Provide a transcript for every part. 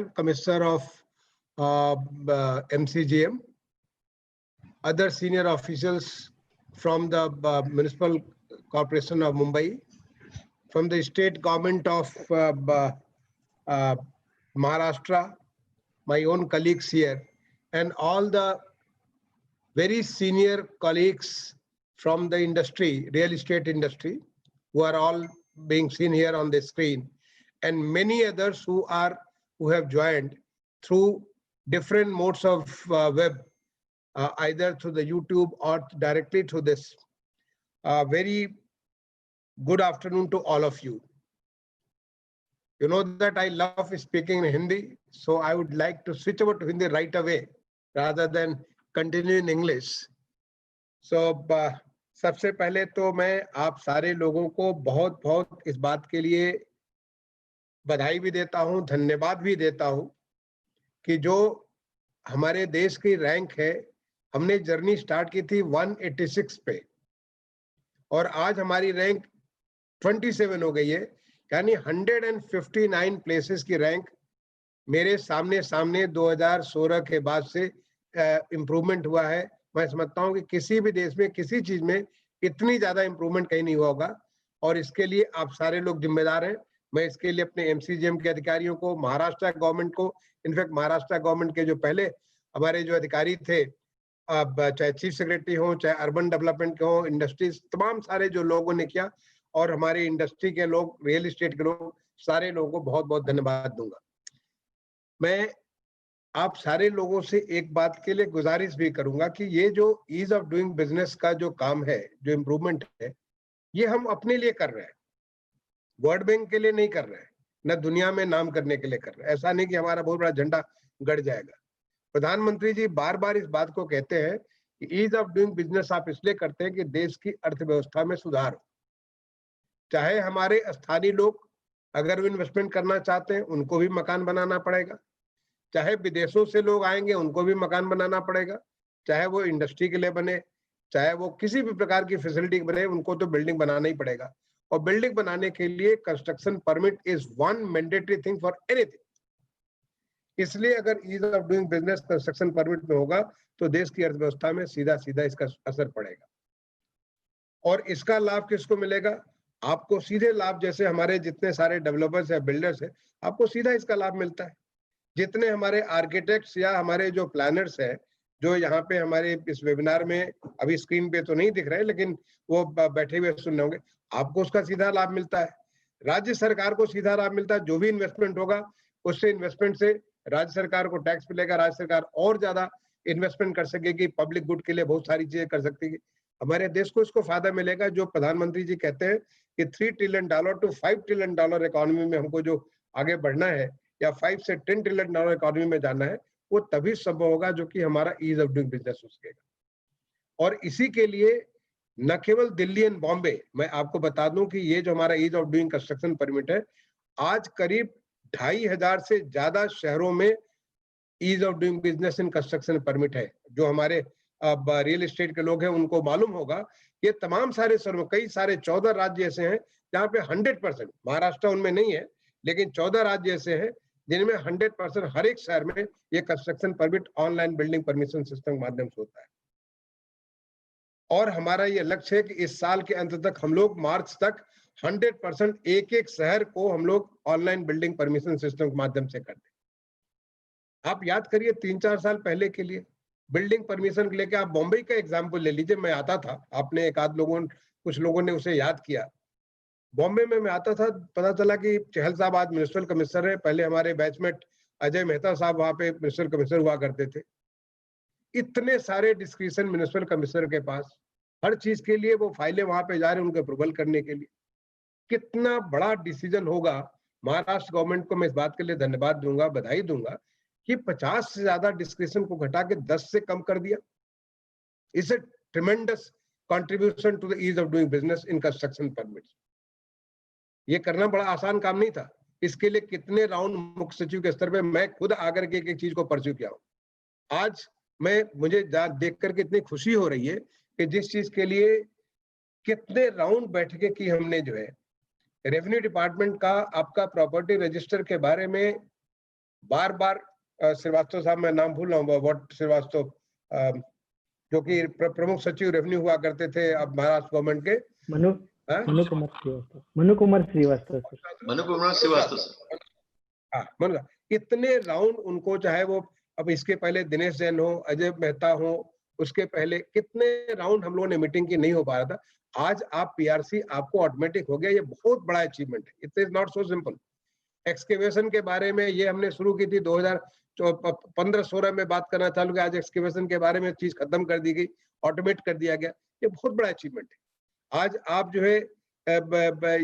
Commissioner of MCGM, other senior officials from the Municipal Corporation of Mumbai, from the state government of Maharashtra, my own colleagues here, and all the very senior colleagues from the industry, real estate industry, who are all being seen here on the screen, and many others who have joined through different modes of web, either through the YouTube or directly through this. Very good afternoon to all of you. You know that I love speaking in Hindi, so I would like to switch over to Hindi right away rather than continue in English. So सबसे पहले तो मैं आप सारे लोगों को बहुत बहुत इस बात के लिए बधाई भी देता हूं, धन्यवाद भी देता हूं कि जो हमारे देश की रैंक है, हमने जर्नी स्टार्ट की थी 186 पे और आज हमारी रैंक 27 हो गई है, यानी 159 प्लेसेस की रैंक मेरे सामने 2016 के बाद से इम्प्रूवमेंट हुआ है। मैं समझता हूं कि किसी भी देश में किसी चीज में इतनी ज्यादा इम्प्रूवमेंट कहीं नहीं हुआ होगा और इसके लिए आप सारे लोग जिम्मेदार हैं। मैं इसके लिए अपने MCGM के अधिकारियों को, महाराष्ट्र गवर्नमेंट को, इनफैक्ट महाराष्ट्र गवर्नमेंट के जो पहले हमारे जो अधिकारी थे, चाहे चीफ सेक्रेटरी हो, चाहे अर्बन डेवलपमेंट के हो, इंडस्ट्रीज, तमाम सारे जो लोगों ने किया और हमारे इंडस्ट्री के लोग, रियल एस्टेट के लोग, सारे लोगों को बहुत बहुत धन्यवाद दूंगा। मैं आप सारे लोगों से एक बात के लिए गुजारिश भी करूंगा कि ये जो ईज ऑफ डूइंग बिजनेस का जो काम है, जो इम्प्रूवमेंट है, ये हम अपने लिए कर रहे हैं, वर्ल्ड बैंक के लिए नहीं कर रहे हैं, न दुनिया में नाम करने के लिए कर रहे हैं। ऐसा नहीं कि हमारा बहुत बड़ा झंडा गड़ जाएगा। प्रधानमंत्री जी बार बार इस बात को कहते हैं कि ईज ऑफ डूइंग बिजनेस आप इसलिए करते हैं कि देश की अर्थव्यवस्था में सुधार हो। चाहे हमारे स्थानीय लोग अगर वो इन्वेस्टमेंट करना चाहते हैं, उनको भी मकान बनाना पड़ेगा, चाहे विदेशों से लोग आएंगे उनको भी मकान बनाना पड़ेगा, चाहे वो इंडस्ट्री के लिए बने, चाहे वो किसी भी प्रकार की फैसिलिटी बने, उनको तो बिल्डिंग बनाना ही पड़ेगा। और बिल्डिंग बनाने के लिए construction permit is one mandatory thing for anything. इसलिए अगर ease of doing business construction permit में होगा तो देश की अर्थव्यवस्था में सीधा सीधा इसका असर पड़ेगा। और इसका लाभ किसको मिलेगा? आपको सीधे लाभ, जैसे हमारे जितने सारे डेवलपर्स या बिल्डर्स हैं, आपको सीधा इसका लाभ मिलता है। जितने हमारे आर्किटेक्ट्स या हमारे जो प्लानर्स हैं, जो यहाँ पे हमारे इस वेबिनार में अभी स्क्रीन पे तो नहीं दिख रहे, लेकिन वो बैठे हुए सुन रहे होंगे, आपको उसका सीधा लाभ मिलता है। राज्य सरकार को सीधा लाभ मिलता है। जो भी इन्वेस्टमेंट होगा उससे, इन्वेस्टमेंट से राज्य सरकार को टैक्स मिलेगा, राज्य सरकार और ज्यादा इन्वेस्टमेंट कर सकेगी, पब्लिक गुड के लिए बहुत सारी चीजें कर सकती है। हमारे देश को इसको फायदा मिलेगा। जो प्रधानमंत्री जी कहते हैं कि $3 ट्रिलियन टू $5 ट्रिलियन इकोनॉमी में हमको जो आगे बढ़ना है, या 5 से 10 ट्रिलियन इकोनॉमी में जाना है, वो तभी संभव होगा जो कि हमारा ईज ऑफ डूइंग बिजनेस हो सकेगा। और इसी के लिए न केवल दिल्ली एंड बॉम्बे, मैं आपको बता दूं कि ये जो हमारा ease of doing construction permit है, आज करीब 2500 से ज्यादा शहरों में ease of doing business in construction permit है। जो हमारे रियल एस्टेट के लोग हैं उनको मालूम होगा, ये तमाम सारे शहरों, कई सारे 14 राज्य ऐसे हैं जहाँ पे 100%, महाराष्ट्र उनमें नहीं है, लेकिन 14 राज्य ऐसे हैं जिनमें 100% हर एक शहर में ये construction permit online building permission system के माध्यम से होता है। और हमारा ये लक्ष्य है कि इस साल के अंत तक हम लोग मार्च तक 100% एक एक शहर को हम लोग ऑनलाइन बिल्डिंग परमिशन सिस्टम के माध्यम से कर दें। आप याद करिए 3-4 साल पहले के लिए बिल्डिंग परमिशन के लेके, आप बॉम्बे का एग्जाम्पल ले लीजिए। मैं आता था, आपने एक आध लोगों, कुछ लोगों ने उसे याद किया। बॉम्बे में मैं आता था, पता चला कि चहल साहब आज म्युनिसिपल कमिश्नर है, पहले हमारे बैचमेट अजय मेहता साहब वहां पे म्युनिसिपल कमिश्नर हुआ करते थे। इतने सारे डिस्क्रिप्शन म्युनिसिपल कमिश्नर के पास, हर चीज के लिए वो फाइलें वहां पे जा रहे हैं उनके अप्रूवल करने के लिए। कितना बड़ा डिसीजन होगा। महाराष्ट्र गवर्नमेंट को मैं इस बात के लिए धन्यवाद दूंगा, बधाई दूंगा कि 50 से ज्यादा डिस्क्रिप्शन को घटा के 10 से कम कर दिया। It's a tremendous contribution to the ease of doing business in construction permits. ये करना बड़ा आसान काम नहीं था। इसके लिए कितने राउंड मुख्य सचिव के स्तर पे मैं खुद आकर के एक चीज को परस्यू किया हूं। आज मुझे देख करके इतनी खुशी हो रही है कि जिस चीज के लिए कितने राउंड बैठकें की हमने, जो है रेवेन्यू डिपार्टमेंट का आपका प्रॉपर्टी रजिस्टर के बारे में बार बार श्रीवास्तव साहब, मैं नाम भूल रहा हूँ, वॉट श्रीवास्तव, जो कि प्रमुख सचिव रेवेन्यू हुआ करते थे अब महाराष्ट्र गवर्नमेंट के, मनु कुमार श्रीवास्तव सर। हाँ, इतने राउंड उनको, चाहे वो अब इसके पहले दिनेश जैन हो, अजय मेहता हो, उसके पहले कितने राउंड हम लोगों ने मीटिंग की, नहीं हो पा रहा था। आज आप पीआरसी आपको ऑटोमेटिक हो गया, ये बहुत बड़ा अचीवमेंट है। It is not so simple. Excavation के बारे में ये हमने शुरू की थी 2015-16 में बात करना चालू किया, आज एक्सकेवेशन के बारे में चीज खत्म कर दी गई, ऑटोमेट कर दिया गया। ये बहुत बड़ा अचीवमेंट है। आज आप जो है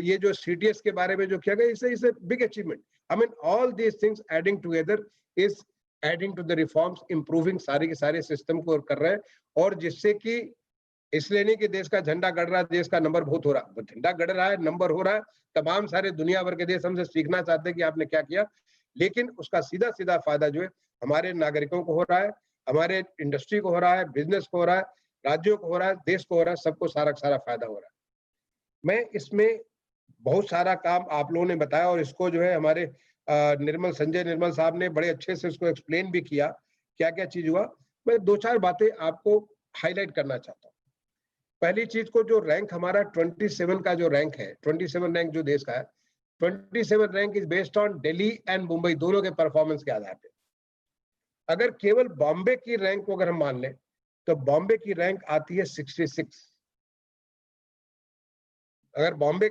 ये जो सीटीएस के बारे में जो किया गया, इसे big achievement. I mean all these things adding together is adding to the reforms, improving सारे के सारे सिस्टम को कर रहे हैं, और जिससे कि इसलिए नहीं कि देश का झंडा गड़ रहा है, देश का नंबर बहुत हो रहा है, झंडा गड़ रहा है, नंबर हो रहा है, तमाम सारे दुनिया भर के देश हमसे सीखना चाहते हैं कि आपने क्या किया, लेकिन उसका सीधा सीधा फायदा जो है हमारे नागरिकों को हो रहा है, हमारे इंडस्ट्री को हो रहा है, बिजनेस को हो रहा है, राज्यों को हो रहा है, देश को हो रहा है, सबको सारा सारा फायदा हो रहा है। मैं इसमें बहुत सारा काम आप लोगों ने बताया, और इसको जो है हमारे संजय निर्मल साहब ने बड़े अच्छे से उसको एक्सप्लेन भी किया, क्या क्या चीज हुआ। मैं 2-4 बातें आपको हाईलाइट करना चाहता हूँ। पहली चीज को, जो रैंक हमारा 27 का जो रैंक है, 27 रैंक जो देश का है, 27 rank is based on Delhi and Mumbai दोनों के परफॉर्मेंस के आधार पे। अगर केवल बॉम्बे की रैंक को अगर हम मान लें, तो बॉम्बे की रैंक आती है 66। अगर बॉम्बे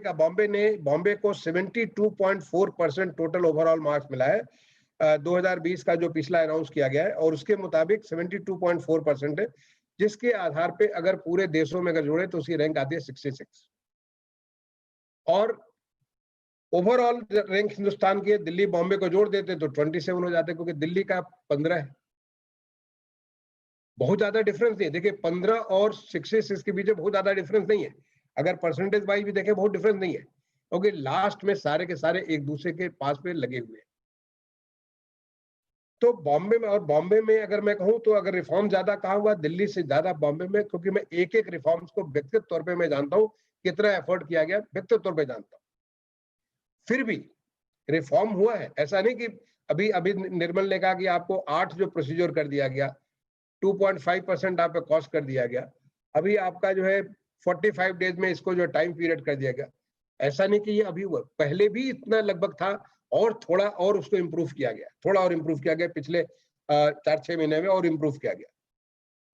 को 72.4% टोटल ओवरऑल मार्क्स मिला है 2020 का जो पिछला अनाउंस किया गया है, और उसके मुताबिक 72.4% है, जिसके आधार पे अगर पूरे देशों में अगर जोड़े तो उसकी रैंक आती है 66। और ओवरऑल रैंक हिंदुस्तान की दिल्ली बॉम्बे को जोड़ देते तो 27 हो जाते, क्योंकि दिल्ली का 15 है। बहुत ज्यादा डिफरेंस नहीं है। देखिए 15 और 66 के बीच बहुत ज्यादा डिफरेंस नहीं है, अगर परसेंटेज वाइज भी देखें बहुत डिफरेंस नहीं है, क्योंकि लास्ट में सारे के सारे एक दूसरे के पास पे लगे हुए हैं। तो बॉम्बे में अगर मैं कहूं तो अगर रिफॉर्म ज्यादा कहा हुआ दिल्ली से ज्यादा बॉम्बे में, क्योंकि मैं एक एक रिफॉर्म्स को व्यक्तिगत तौर पे मैं जानता हूं कितना एफर्ट किया गया, व्यक्तिगत तौर पे जानता हूं। फिर भी रिफॉर्म हुआ है, ऐसा नहीं कि अभी निर्मल ने कहा कि आपको 8 जो प्रोसीजर कर दिया गया, 2.5% आप पे कॉस्ट कर दिया गया, अभी आपका जो है 45 डेज में इसको जो टाइम पीरियड कर दिया गया। ऐसा नहीं कि ये अभी हुआ, पहले भी इतना लगभग था, और थोड़ा और उसको इम्प्रूव किया गया, थोड़ा और इम्प्रूव किया गया पिछले 4-6 महीने में, और इम्प्रूव किया गया।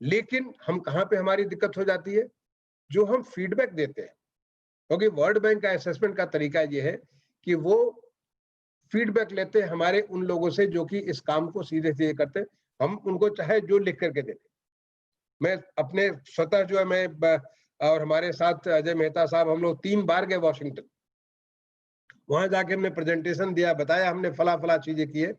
लेकिन हम कहाँ पे हमारी दिक्कत हो जाती है, जो हम फीडबैक देते हैं, क्योंकि वर्ल्ड बैंक का असेसमेंट का तरीका ये है कि वो फीडबैक लेते हैं हमारे उन लोगों से जो कि इस काम को सीधे सीधे करते हैं, हम उनको चाहे जो लिख करके देते। मैं अपने स्वतः जो है, मैं और हमारे साथ अजय मेहता साहब, हम लोग 3 बार गए वॉशिंगटन, वहां जाके हमने प्रेजेंटेशन दिया, बताया हमने फला चीजें की है।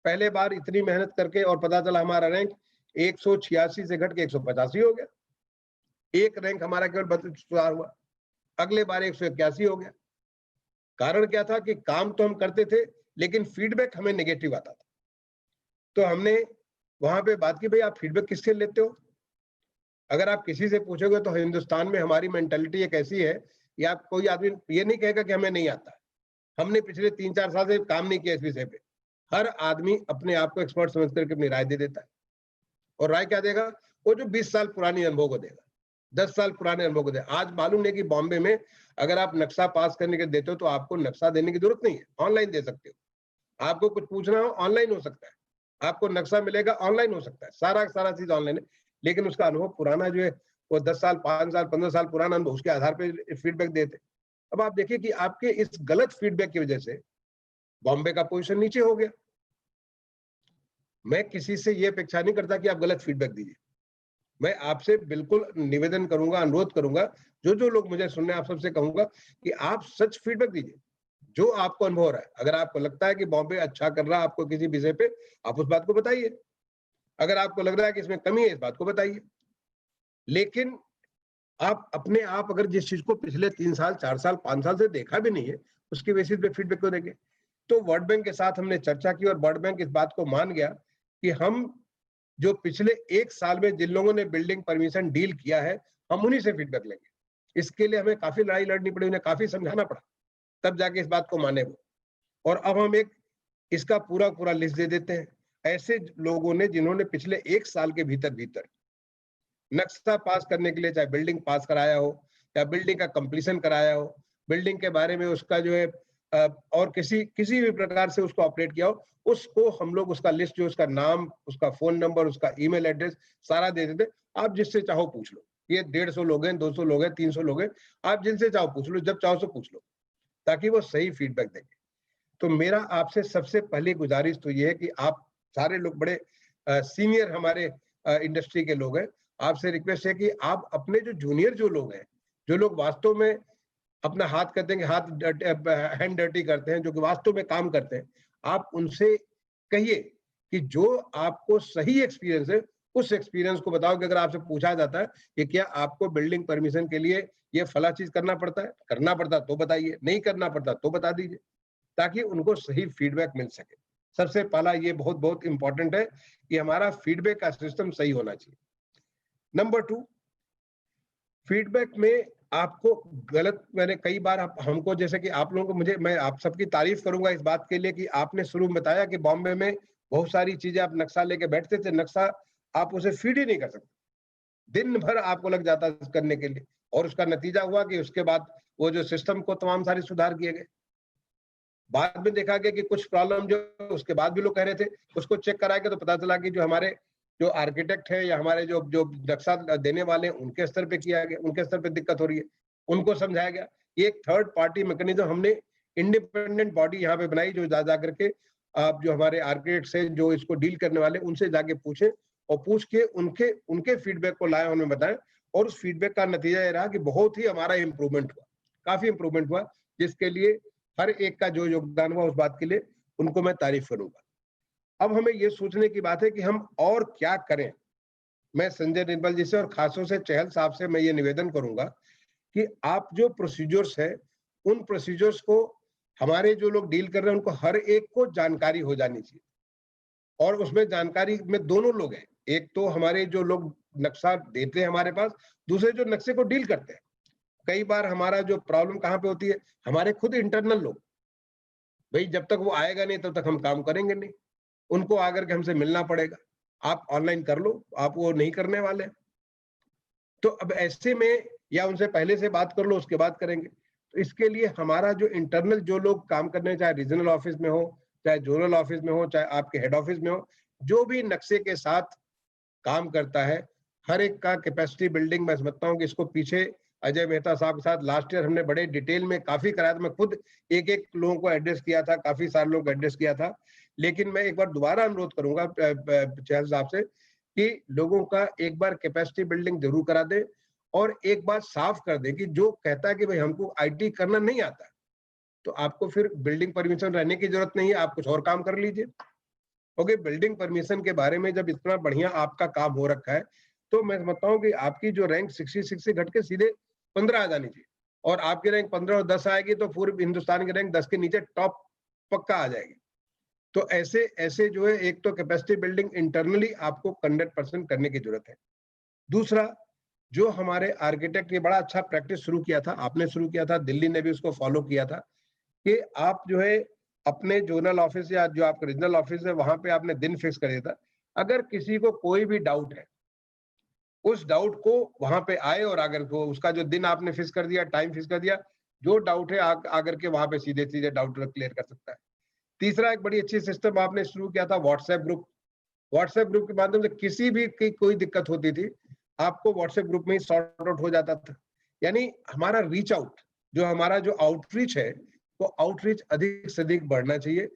पहले बार इतनी मेहनत करके और पता चला हमारा रैंक 186 से घट के 185 हो गया, एक रैंक हमारा केवल सुधार हुआ, अगले बार 181 हो गया। कारण क्या था कि काम तो हम करते थे, लेकिन फीडबैक हमें नेगेटिव आता था। तो हमने वहां पे बात की, भाई आप फीडबैक किससे लेते हो? अगर आप किसी से पूछोगे तो हिंदुस्तान में हमारी मेंटालिटी एक ऐसी है, या कोई आदमी ये नहीं कहेगा कि हमें नहीं आता। हमने पिछले 3-4 साल से काम नहीं किया इस विषय पे। हर आदमी अपने आप को एक्सपर्ट समझ करके अपनी राय दे देता है, और राय क्या देगा? वो जो 20 साल पुरानी अनुभव को देगा, 10 साल पुराने अनुभव को देगा। आज मालूम नहीं कि बॉम्बे में अगर आप नक्शा पास करने के देते हो तो आपको नक्शा देने की जरूरत नहीं है, ऑनलाइन दे सकते हो। आपको कुछ पूछना हो ऑनलाइन हो सकता है, आपको नक्शा मिलेगा ऑनलाइन हो सकता है, सारा चीज ऑनलाइन है। लेकिन उसका अनुभव पुराना जो है, वो 10 साल 5 साल 15 साल पुराना अनुभव, उसके आधार पर फीडबैक देते। अब आप देखिए कि आपके इस गलत फीडबैक की वजह से बॉम्बे का पोजीशन नीचे हो गया। मैं किसी से ये अपेक्षा नहीं करता कि आप गलत फीडबैक दीजिए। मैं आपसे बिल्कुल निवेदन करूंगा, अनुरोध करूंगा, जो लोग मुझे सुनने, आप सबसे कहूंगा कि आप सच फीडबैक दीजिए, जो आपको अनुभव हो रहा है। अगर आपको लगता है कि बॉम्बे अच्छा कर रहा है आपको किसी विषय पे, आप उस बात को बताइए। अगर आपको लग रहा है कि इसमें कमी है, इस बात को बताइए। लेकिन आप अपने आप अगर जिस चीज को पिछले 3 साल 4 साल 5 साल से देखा भी नहीं है, उसके बेसिस पे फीडबैक को देंगे। तो वर्ल्ड बैंक के साथ हमने चर्चा की, और वर्ल्ड बैंक इस बात को मान गया कि हम जो पिछले 1 साल में जिन लोगों ने बिल्डिंग परमिशन डील किया है, हम उन्हीं से फीडबैक लेंगे। इसके लिए हमें काफी लड़ाई लड़नी पड़ी, उन्हें काफी समझाना पड़ा, तब जाके इस बात को माने वो। और अब हम एक इसका पूरा पूरा लिस्ट दे देते हैं। ऐसे लोगों ने जिन्होंने पिछले 1 साल के भीतर नक्शा पास करने के लिए चाहे बिल्डिंग पास कराया हो या बिल्डिंग का कंप्लीशन कराया हो, बिल्डिंग के बारे में उसका जो है और किसी भी प्रकार से उसको ऑपरेट किया हो, उसको हम लोग उसका लिस्ट, जो उसका नाम, उसका फोन नंबर, उसका ईमेल एड्रेस सारा दे देते। आप जिससे चाहो पूछ लो। ये 150 लोग हैं, 200 लोग हैं, 300 लोग हैं, आप जिनसे चाहो पूछ लो, जब चाहो से पूछ लो, ताकि वो सही फीडबैक देंगे। तो मेरा आपसे सबसे पहली गुजारिश तो ये है कि आप सारे लोग बड़े सीनियर हमारे इंडस्ट्री के लोग हैं, आपसे रिक्वेस्ट है कि आप अपने जो जूनियर जो लोग हैं, जो लोग वास्तव में अपना हाथ कहते हैं कि हाथ हैंड डर्टी करते हैं, जो कि वास्तव में काम करते हैं, आप उनसे कहिए कि जो आपको सही एक्सपीरियंस है, उस एक्सपीरियंस को बताओ। कि अगर आपसे पूछा जाता है कि क्या आपको बिल्डिंग परमिशन के लिए ये फला चीज करना पड़ता है, करना पड़ता तो बताइए, नहीं करना पड़ता तो बता दीजिए, ताकि उनको सही फीडबैक मिल सके। सबसे पहला ये बहुत बहुत इंपॉर्टेंट है कि हमारा फीडबैक का सिस्टम सही होना चाहिए। नंबर 2, फीडबैक में आपको गलत, मैंने कई बार हमको, जैसे कि आप लोगों को, मैं आप सबकी तारीफ करूंगा इस बात के लिए कि आपने शुरू में बताया कि बॉम्बे में बहुत सारी चीजें आप नक्शा लेके बैठते थे, नक्शा आप उसे फीड ही नहीं कर सकते, दिन भर आपको लग जाता करने के लिए, और उसका नतीजा हुआ कि उसके बाद वो जो सिस्टम को तमाम सारे सुधार किए गए। बाद में देखा गया कि कुछ प्रॉब्लम जो उसके बाद भी लोग कह रहे थे, उसको चेक करा के तो पता चला कि जो हमारे जो आर्किटेक्ट है या हमारे जो जो नक्शा देने वाले हैं, उनके स्तर पे किया गया, उनके स्तर पे दिक्कत हो रही है, उनको समझाया गया। एक थर्ड पार्टी मैकेनिज्म हमने इंडिपेंडेंट बॉडी यहाँ पे बनाई, जो जा करके आप जो हमारे आर्किटेक्ट्स हैं, जो इसको डील करने वाले, उनसे जाके पूछे और पूछ के उनके फीडबैक को लाए, उन्हें बताएं। और उस फीडबैक का नतीजा ये रहा कि बहुत ही हमारा इंप्रूवमेंट हुआ, काफी इंप्रूवमेंट हुआ, जिसके लिए हर एक का जो योगदान हुआ उस बात के लिए उनको मैं तारीफ करूंगा। अब हमें ये सोचने की बात है कि हम और क्या करें। मैं संजय निर्मल जी से और खासतौर से चहल साहब से मैं ये निवेदन करूंगा कि आप जो प्रोसीजर्स है, उन प्रोसीजर्स को हमारे जो लोग डील कर रहे हैं उनको हर एक को जानकारी हो जानी चाहिए। और उसमें जानकारी में दोनों लोग हैं, एक तो हमारे जो लोग नक्शा देते हैं हमारे पास, दूसरे जो नक्शे को डील करते हैं। कई बार हमारा जो प्रॉब्लम कहाँ पे होती है, हमारे खुद इंटरनल लोग, भाई जब तक वो आएगा नहीं तब तक हम काम करेंगे नहीं, उनको आकर के हमसे मिलना पड़ेगा। आप ऑनलाइन कर लो, आप वो नहीं करने वाले। तो अब ऐसे में या उनसे पहले से बात कर लो, उसके बाद करेंगे। तो इसके लिए हमारा जो इंटरनल जो लोग काम करने, चाहे रीजनल ऑफिस में हो, चाहे जोनल ऑफिस में हो, चाहे आपके हेड ऑफिस में हो, जो भी नक्शे के साथ काम करता है, हर एक का कैपेसिटी बिल्डिंग, मैं समझता हूँ कि इसको पीछे अजय मेहता साहब के साथ लास्ट ईयर हमने बड़े डिटेल में काफी कराया था। मैं खुद एक लोगों को एड्रेस किया था, काफी सारे लोगों को एड्रेस किया था। लेकिन मैं एक बार दोबारा अनुरोध करूंगा चहल साहब से कि लोगों का एक बार कैपेसिटी बिल्डिंग जरूर करा दे, और एक बात साफ कर दे कि जो कहता है कि भाई हमको आईटी करना नहीं आता, तो आपको फिर बिल्डिंग परमिशन रहने की जरूरत नहीं है, आप कुछ और काम कर लीजिए। क्योंकि बिल्डिंग परमिशन के बारे में जब इतना बढ़िया आपका काम हो रखा है, तो मैं समझता हूँ कि आपकी जो रैंक 66 से घट के सीधे 15 आ जानी चाहिए, और आपकी रैंक 15 और 10 आएगी तो पूरे हिंदुस्तान की रैंक 10 के नीचे टॉप पक्का आ जाएगी। तो ऐसे ऐसे जो है, एक तो कैपेसिटी बिल्डिंग इंटरनली आपको 100% करने की जरूरत है। दूसरा, जो हमारे आर्किटेक्ट, ये बड़ा अच्छा प्रैक्टिस शुरू किया था, आपने शुरू किया था, दिल्ली ने भी उसको फॉलो किया था, कि आप जो है अपने जोनल ऑफिस या जो आपका रीजनल ऑफिस है, वहां पे आपने दिन फिक्स कर दिया था। अगर किसी को कोई भी डाउट है, उस डाउट को वहां पे आए, और अगर को उसका जो दिन आपने फिक्स कर दिया, टाइम फिक्स कर दिया, जो डाउट है आकर के वहां पे सीधे सीधे डाउट क्लियर कर सकता है। तीसरा, एक बड़ी अच्छी सिस्टम आपने शुरू किया था, व्हाट्सएप ग्रुप। व्हाट्सएप ग्रुप के माध्यम से किसी भी की कोई दिक्कत होती थी, आपको व्हाट्सएप ग्रुप में ही सॉर्ट आउट हो जाता था। यानी हमारा रीच आउट, जो हमारा जो आउटरीच है, वो आउटरीच अधिक से अधिक बढ़ना चाहिए।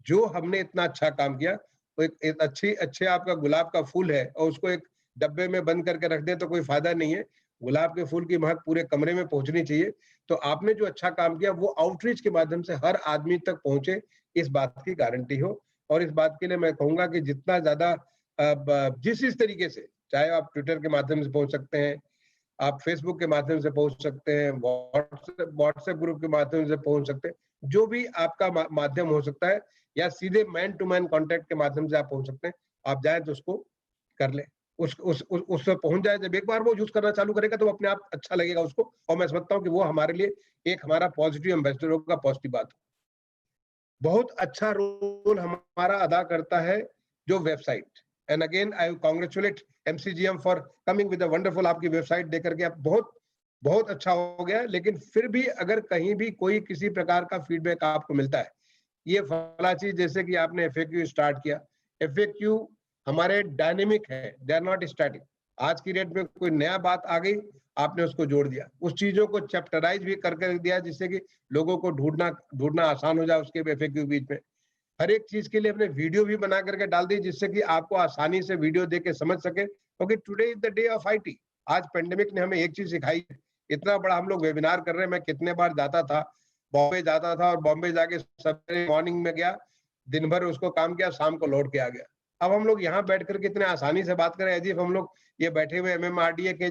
जो हमने इतना अच्छा काम किया, तो एक अच्छे आपका गुलाब का फूल है और उसको एक डब्बे में बंद करके रख दें तो कोई फायदा नहीं है। गुलाब के फूल की महक पूरे कमरे में पहुंचनी चाहिए। तो आपने जो अच्छा काम किया, वो आउटरीच के माध्यम से हर आदमी तक पहुंचे, इस बात की गारंटी हो। और इस बात के लिए मैं कहूंगा कि जितना ज्यादा जिस तरीके से, चाहे आप ट्विटर के माध्यम से पहुंच सकते हैं, आप फेसबुक के माध्यम से पहुंच सकते हैं, व्हाट्सएप ग्रुप के माध्यम से पहुंच सकते हैं, जो भी आपका माध्यम हो सकता है, या सीधे मैन टू मैन कांटेक्ट के माध्यम से आप पहुंच सकते हैं। आप जाए तो उसको कर ले, उससे पहुंच जाए। जब एक बार वो यूज करना चालू करेगा तो अपने आप अच्छा लगेगा उसको, और मैं समझता हूँ कि वो हमारे लिए एक हमारा पॉजिटिव एम्बेसडर होगा, पॉजिटिव बात। बहुत अच्छा रोल हमारा अदा करता है जो website. And again I congratulate MCGM for coming with a wonderful, आपकी वेबसाइट देख करके आप बहुत अच्छा हो गया। लेकिन फिर भी अगर कहीं भी कोई किसी प्रकार का फीडबैक आपको मिलता है, ये फला चीज, जैसे कि आपने FAQ स्टार्ट किया, FAQ हमारे डायनेमिक है, दे आर नॉट स्टैटिक। आज की डेट में कोई नया बात आ गई, आपने उसको जोड़ दिया, उस चीजों को चैप्टराइज भी करके दिया जिससे कि लोगों को ढूंढना आसान हो जाए उसके FAQ बीच में। हर एक चीज के लिए अपने वीडियो भी बना करके डाल दी जिससे कि आपको आसानी से वीडियो देख के समझ सके, क्योंकि today is the day of IT। आज पेंडेमिक ने हमें एक चीज सिखाई, इतना बड़ा हम लोग वेबिनार कर रहे हैं। मैं कितने बार जाता था, बॉम्बे जाता था और बॉम्बे जाके सवेरे मॉर्निंग में गया, दिन भर उसको काम किया, शाम को लौट के आ गया। अब हम लोग यहाँ बैठ करके इतने आसानी से बात करें, एज हम लोग ये बैठे हुए MMRDA के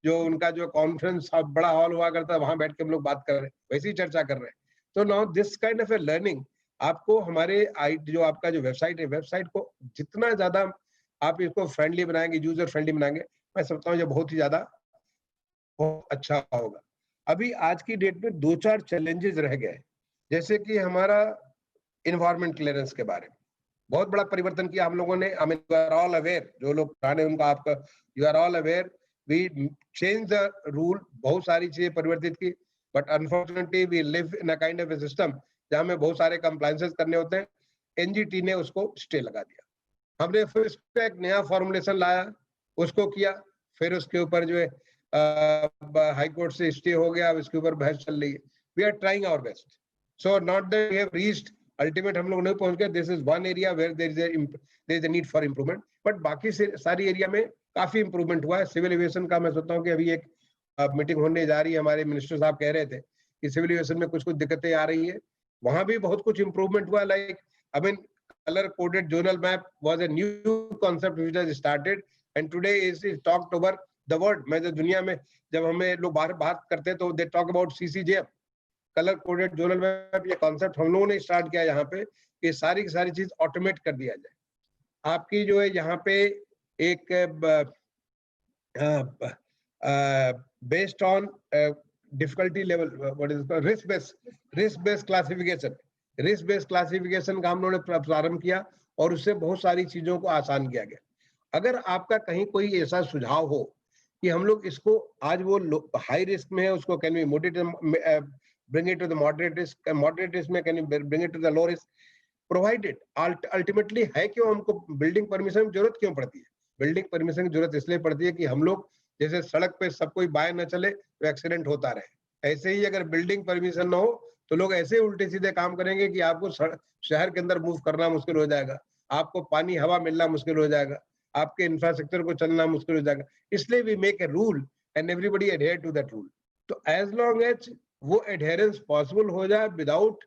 जो उनका जो कॉन्फ्रेंस बड़ा हॉल हुआ करता है, वहां बैठ के हम लोग बात कर रहे हैं, वैसी चर्चा कर रहे हैं। तो now this kind of A learning आपको हमारे जो आपका जो वेबसाइट है, वेबसाइट को जितना ज्यादा आप इसको फ्रेंडली बनाएंगे, यूजर फ्रेंडली बनाएंगे, मैं समझता हूँ ये बहुत ही ज्यादा बहुत अच्छा होगा। अभी आज की डेट में 2-4 चैलेंजेस रह गए, जैसे कि हमारा इन्वायरमेंट क्लियरेंस के बारे में बहुत बड़ा परिवर्तन किया हम लोगों ने। I mean you are all aware, जो लोग पुराने उनका आपका you are all aware, we change the rule, बहुत सारी चीजें परिवर्तित की, but unfortunately we live in a kind of a system जहां में बहुत सारे कंप्लायंसेस करने होते हैं। NGT ने उसको स्टे लगा दिया, हमने फिर उसका एक नया फॉर्मुलेशन लाया, उसको किया, फिर उसके ऊपर जो है हाई कोर्ट से स्टे हो गया, अब इसके ऊपर बहस चल रही है। We are trying our best, so not that we have reached ultimate, हम लोग नहीं पहुंच गए। This is one area where there is a need for improvement, but बाकी से सारी एरिया में काफी इंप्रूवमेंट हुआ है। सिविल एविएशन का मैं सोचता हूँ कि अभी एक मीटिंग होने जा रही है, हमारे मिनिस्टर साहब कह रहे थे कि सिविल एविएशन में कुछ दिक्कतें आ रही है, वहां भी बहुत कुछ इंप्रूवमेंट हुआ। Like I mean color coded zonal map was a new concept which has started and today is talked over the world। मैं जो दुनिया में जब हमें लोग बाहर बात करते हैं तो they talk about CCJM, colour coded zonal map. ये कॉन्सेप्ट हम लोगों ने स्टार्ट किया यहाँ पे कि सारी की सारी चीज ऑटोमेट कर दिया जाए। आपकी जो है यहाँ पे एक based on difficulty level, what is risk based classification, risk based classification का हम लोगों ने प्रारंभ किया और उससे बहुत सारी चीजों को आसान किया गया। अगर आपका कहीं कोई ऐसा सुझाव हो कि हम लोग इसको आज वो हाई रिस्क में है, उसको can we motivate bring it to the moderate risk में can you bring it to the low risk, provided ultimately है क्यों हमको बिल्डिंग परमिशन की जरूरत क्यों पड़ती है? बिल्डिंग परमिशन की जरूरत इसलिए पड़ती है कि हम लोग जैसे सड़क पे सब कोई बाएं न चले तो एक्सीडेंट होता रहे, ऐसे ही अगर बिल्डिंग परमिशन ना हो तो लोग ऐसे उल्टे सीधे काम करेंगे कि आपको शहर के अंदर मूव करना मुश्किल हो जाएगा, आपको पानी हवा मिलना मुश्किल हो जाएगा, आपके इंफ्रास्ट्रक्चर को चलना मुश्किल हो जाएगा। इसलिए we make a rule and everybody adhere to that rule. तो एज लॉन्ग एज वो एडहेरेंस पॉसिबल हो जाए विदाउट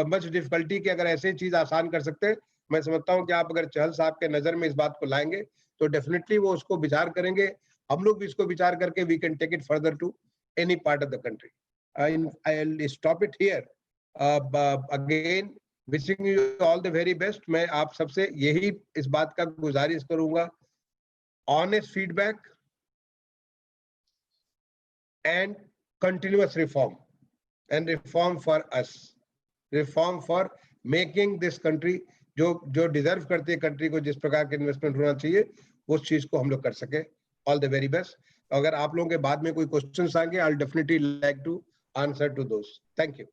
मच डिफिकल्टी के, अगर ऐसे चीज आसान कर सकते हैं, मैं समझता हूं कि आप अगर चहल साहब के नजर में इस बात को लाएंगे तो डेफिनेटली वो उसको विचार करेंगे, हम लोग भी इसको विचार करके we can take it further to any part of the country. I will stop it here. Again wishing you all the very best. मैं आप सबसे यही इस बात का गुजारिश करूंगा, honest feedback and continuous reform and reform for us, reform for making this country जो डिजर्व करती है कंट्री को, जिस प्रकार के इन्वेस्टमेंट होना चाहिए उस चीज को हम लोग कर सके। All the very best. अगर आप लोगों के बाद में कोई क्वेश्चंस आएंगे, I will definitely like to answer to those. Thank you.